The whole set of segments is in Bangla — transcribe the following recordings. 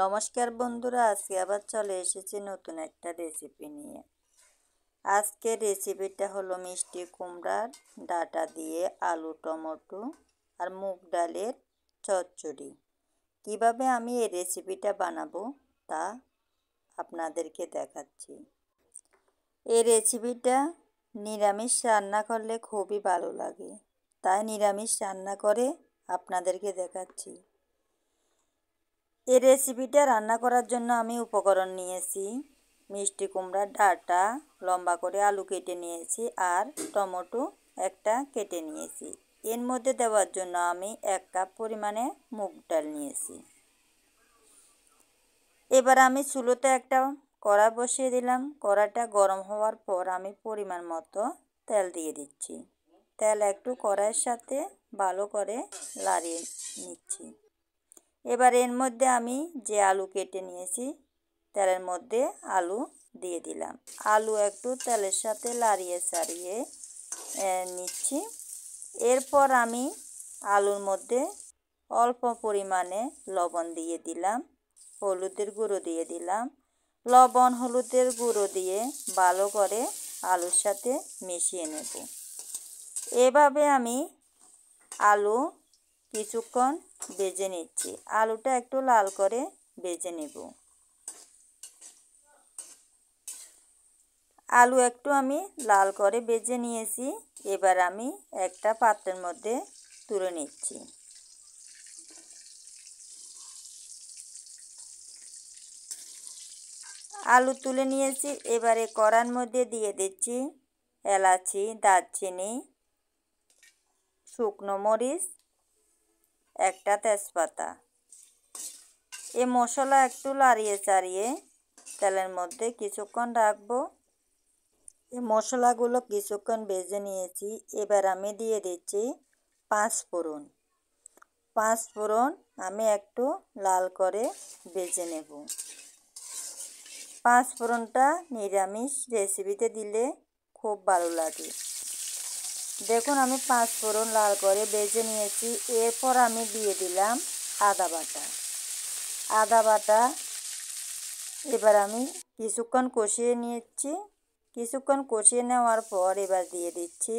নমস্কার বন্ধুরা, আজকে আবার চলে এসেছি নতুন একটা রেসিপি নিয়ে। আজকের রেসিপিটা হলো মিষ্টি কুমড়ার ডাঁটা দিয়ে আলু, টমেটো আর মুগ ডালের চচ্চড়ি। কিভাবে আমি এই রেসিপিটা বানাবো তা আপনাদেরকে দেখাচ্ছি। এই রেসিপিটা নিরামিষ রান্না করলে খুবই ভালো লাগে, তাই নিরামিষ রান্না করে আপনাদেরকে দেখাচ্ছি। এই রেসিপিটা রান্না করার জন্য আমি উপকরণ নিয়েছি মিষ্টি কুমড়ার ডাঁটা, লম্বা করে আলু কেটে নিয়েছি আর টমেটো একটা কেটে নিয়েছি। এর মধ্যে দেওয়ার জন্য আমি 1 কাপ পরিমাণে মুগ ডাল নিয়েছি। এবার আমি চুলোতে একটা কড়া বসিয়ে দিলাম। কড়াটা গরম হওয়ার পর আমি পরিমাণ মতো তেল দিয়ে দিচ্ছি। তেল একটু কড়াইয়ের সাথে ভালো করে নাড়িয়ে নিচ্ছি। এবার এর মধ্যে আমি যে আলু কেটে নিয়েছি তেলের মধ্যে আলু দিয়ে দিলাম। আলু একটু তেলের সাথে নাড়িয়ে চাড়িয়ে নিচ্ছি। এরপর আমি আলুর মধ্যে অল্প পরিমাণে লবণ দিয়ে দিলাম, হলুদের গুঁড়ো দিয়ে দিলাম। লবণ হলুদের গুঁড়ো দিয়ে ভালো করে আলুর সাথে মিশিয়ে নেব। এভাবে আমি আলু কিছুক্ষণ ভেজে নিচ্ছি। আলুটা একটু লাল করে ভেজে নেব। আলু একটু আমি লাল করে ভেজে নিয়েছি। এবার আমি একটা পাত্রের মধ্যে তুলে নিচ্ছি। আলু তুলে নিয়েছি। এবারে কড়ার মধ্যে দিয়ে দিচ্ছি এলাচি, দারচিনি, শুকনো মরিচ, একটা তেজপাতা। এই মশলা একটু নাড়িয়ে চাড়িয়ে তেলের মধ্যে কিছুক্ষণ রাখবো। এই মশলাগুলো কিছুক্ষণ ভেজে নিয়েছি। এবার আমি দিয়ে দিচ্ছি 5 ফোড়ন। 5 ফোড়ন আমি একটু লাল করে ভেজে নেব। 5 ফোড়নটা নিরামিষ রেসিপিতে দিলে খুব ভালো লাগে। দেখুন আমি 5 ফোড়ন লাল করে ভেজে নিয়েছি। এরপর আমি দিয়ে দিলাম আদা বাটা। আদা বাটা এবার আমি কিছুক্ষণ কষিয়ে নিচ্ছি। কিছুক্ষণ কষিয়ে নেওয়ার পর এবার দিয়ে দিচ্ছি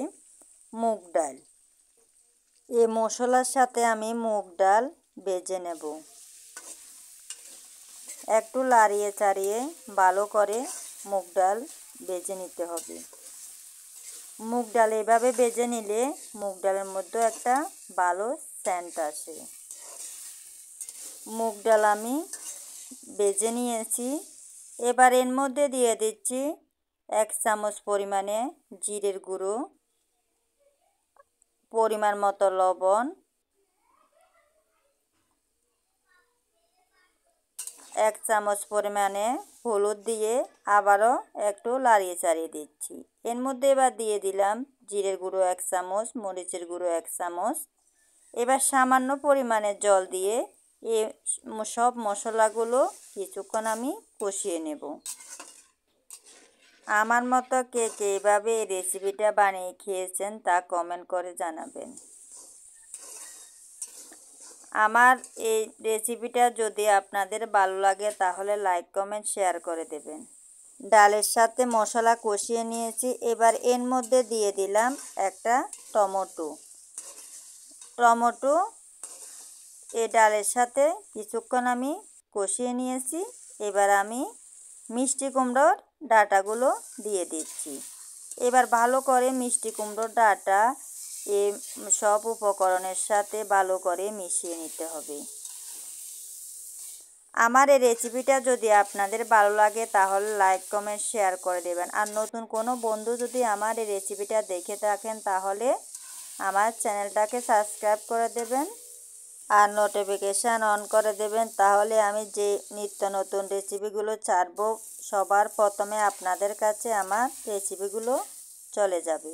মুগ ডাল। এই মশলার সাথে আমি মুগ ডাল ভেজে নেব। একটু নাড়িয়ে চাড়িয়ে ভালো করে মুগ ডাল ভেজে নিতে হবে। মুগ ডাল এভাবে ভেজে নিলে মুগ ডালের মধ্যে একটা ভালো সেন্ট আসে। মুগ ডাল আমি ভেজে নিয়েছি। এবার এর মধ্যে দিয়ে দিচ্ছি 1 চামচ পরিমাণে জিরের গুঁড়ো, পরিমাণ মতো লবণ, 1 চামচ পরিমাণে হলুদ দিয়ে আবারও একটু নাড়িয়ে চাড়িয়ে দিচ্ছি। এর মধ্যে এবার দিয়ে দিলাম জিরের গুঁড়ো 1 চামচ, মরিচের গুঁড়ো 1 চামচ। এবার সামান্য পরিমাণে জল দিয়ে এই সব মশলাগুলো কিছুক্ষণ আমি কষিয়ে নেব। আমার মতো কে কে এভাবে এই রেসিপিটা বানিয়ে খেয়েছেন তা কমেন্ট করে জানাবেন। আমার এই রেসিপিটা যদি আপনাদের ভালো লাগে তাহলে লাইক, কমেন্ট, শেয়ার করে দেবেন। ডালের সাথে মশলা কষিয়ে নিয়েছি। এবার এর মধ্যে দিয়ে দিলাম একটা টমেটো। এই ডালের সাথে কিছুক্ষণ আমি কষিয়ে নিয়েছি। এবার আমি মিষ্টি কুমড়োর ডাঁটাগুলো দিয়ে দিচ্ছি। এবার ভালো করে মিষ্টি কুমড়োর ডাঁটা এই সব উপকরণের সাথে ভালো করে মিশিয়ে নিতে হবে। আমার এই রেসিপিটা যদি আপনাদের ভালো লাগে তাহলে লাইক, কমেন্ট, শেয়ার করে দেবেন। আর নতুন কোনো বন্ধু যদি আমার এই রেসিপিটা দেখে থাকেন তাহলে আমার চ্যানেলটাকে সাবস্ক্রাইব করে দেবেন আর নোটিফিকেশান অন করে দেবেন। তাহলে আমি যে নিত্য নতুন রেসিপিগুলো ছাড়বো সবার প্রথমে আপনাদের কাছে আমার রেসিপিগুলো চলে যাবে।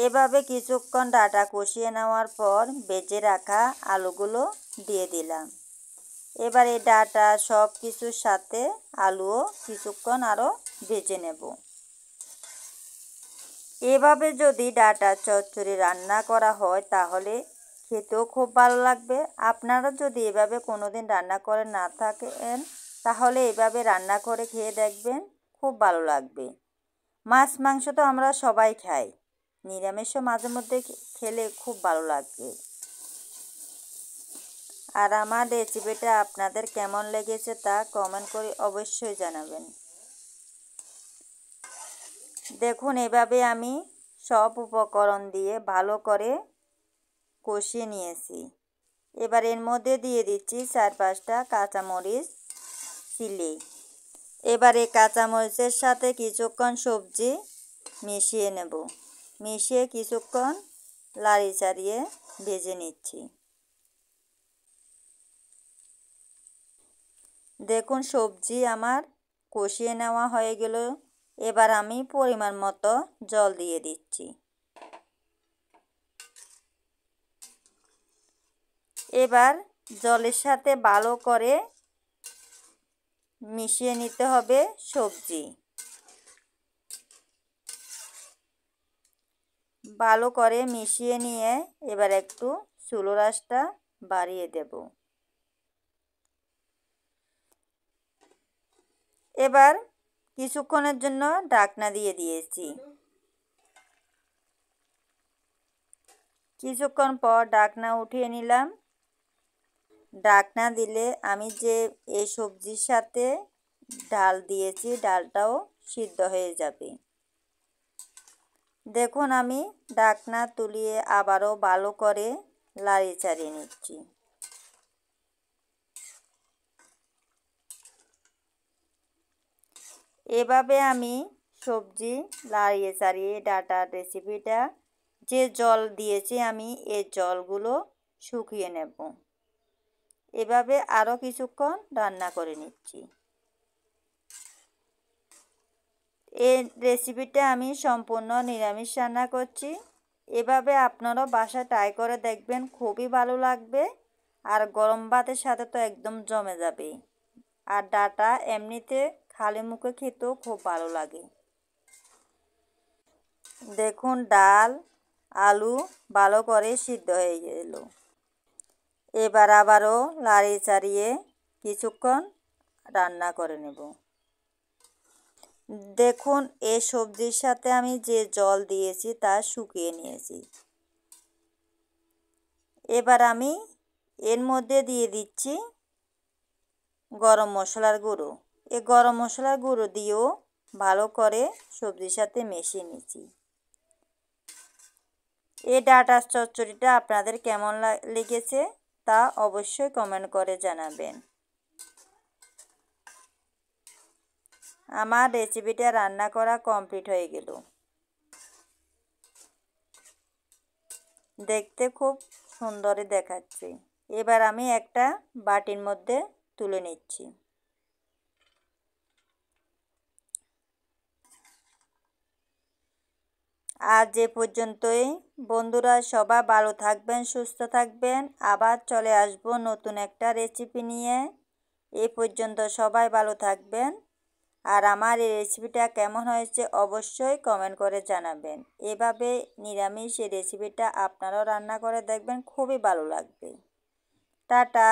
এভাবে কিছুক্ষণ ডাঁটা কষিয়ে নেওয়ার পর ভেজে রাখা আলুগুলো দিয়ে দিলাম। এবার এই ডাঁটা সব কিছুর সাথে আলুও কিছুক্ষণ আরও ভেজে নেব। এভাবে যদি ডাঁটা চচ্চড়ি রান্না করা হয় তাহলে খেতেও খুব ভালো লাগবে। আপনারা যদি এভাবে কোনোদিন রান্না করে না থাকেন তাহলে এভাবে রান্না করে খেয়ে দেখবেন, খুব ভালো লাগবে। মাছ মাংস তো আমরা সবাই খাই, নিরামিষও মাঝে মধ্যে খেলে খুব ভালো লাগবে। আর আমার রেসিপিটা আপনাদের কেমন লেগেছে তা কমেন্ট করে অবশ্যই জানাবেন। দেখুন এভাবে আমি সব উপকরণ দিয়ে ভালো করে কষিয়ে নিয়েছি। এবার এর মধ্যে দিয়ে দিচ্ছি 4-5টা কাঁচামরিচ চিলি। এবার এই কাঁচামরিচের সাথে কিছুক্ষণ সবজি মিশিয়ে নেব। মিশিয়ে কিছুক্ষণ লাড়ি চাড়িয়ে ভেজে নিচ্ছি। দেখুন সবজি আমার কষিয়ে নেওয়া হয়ে গেল। এবার আমি পরিমাণ মতো জল দিয়ে দিচ্ছি। এবার জলের সাথে ভালো করে মিশিয়ে নিতে হবে সবজি। ভালো করে মিশিয়ে নিয়ে এবার একটু চুলার আঁচটা বাড়িয়ে দেব। এবার কিছুক্ষণের জন্য ঢাকনা দিয়ে দিয়েছি। কিছুক্ষণ পর ঢাকনা উঠিয়ে নিলাম। ঢাকনা দিলে আমি যে এই সবজির সাথে ডাল দিয়েছি ডালটাও সিদ্ধ হয়ে যাবে। দেখুন আমি ঢাকনা তুলিয়ে আবারও ভালো করে লাড়ি চাড়িয়ে নিচ্ছি। এভাবে আমি সবজি লাড়িয়ে চাড়িয়ে ডাটার রেসিপিটা যে জল দিয়েছি আমি এই জলগুলো শুকিয়ে নেব। এভাবে আরও কিছুক্ষণ রান্না করে নিচ্ছি। এই রেসিপিটা আমি সম্পূর্ণ নিরামিষ রান্না করছি। এভাবে আপনারাও বাসায় ট্রাই করে দেখবেন, খুবই ভালো লাগবে। আর গরম ভাতের সাথে তো একদম জমে যাবে। আর ডাটা এমনিতে খালি মুখে খেতেও খুব ভালো লাগে। দেখুন ডাল আলু ভালো করে সিদ্ধ হয়ে গেল। এবার আবারও লাড়ি চাড়িয়ে কিছুক্ষণ রান্না করে নেব। দেখুন এই সবজির সাথে আমি যে জল দিয়েছি তা শুকিয়ে নিয়েছি। এবার আমি এর মধ্যে দিয়ে দিচ্ছি গরম মশলার গুঁড়ো। এই গরম মশলার গুঁড়ো দিয়েও ভালো করে সবজির সাথে মিশিয়ে নিচ্ছি। এই ডাটার চচ্চড়িটা আপনাদের কেমন লেগেছে তা অবশ্যই কমেন্ট করে জানাবেন। আমার রেসিপিটা রান্না করা কমপ্লিট হয়ে গেল। দেখতে খুব সুন্দরই দেখাচ্ছে। এবার আমি একটা বাটির মধ্যে তুলে নিচ্ছি। আজ এ পর্যন্তই বন্ধুরা, সবাই ভালো থাকবেন, সুস্থ থাকবেন। আবার চলে আসব নতুন একটা রেসিপি নিয়ে। এ পর্যন্ত সবাই ভালো থাকবেন। আর আমার এই রেসিপিটা কেমন হয়েছে অবশ্যই কমেন্ট করে জানাবেন। এভাবে নিরামিষ এই রেসিপিটা আপনারাও রান্না করে দেখবেন, খুবই ভালো লাগবে। টাটা।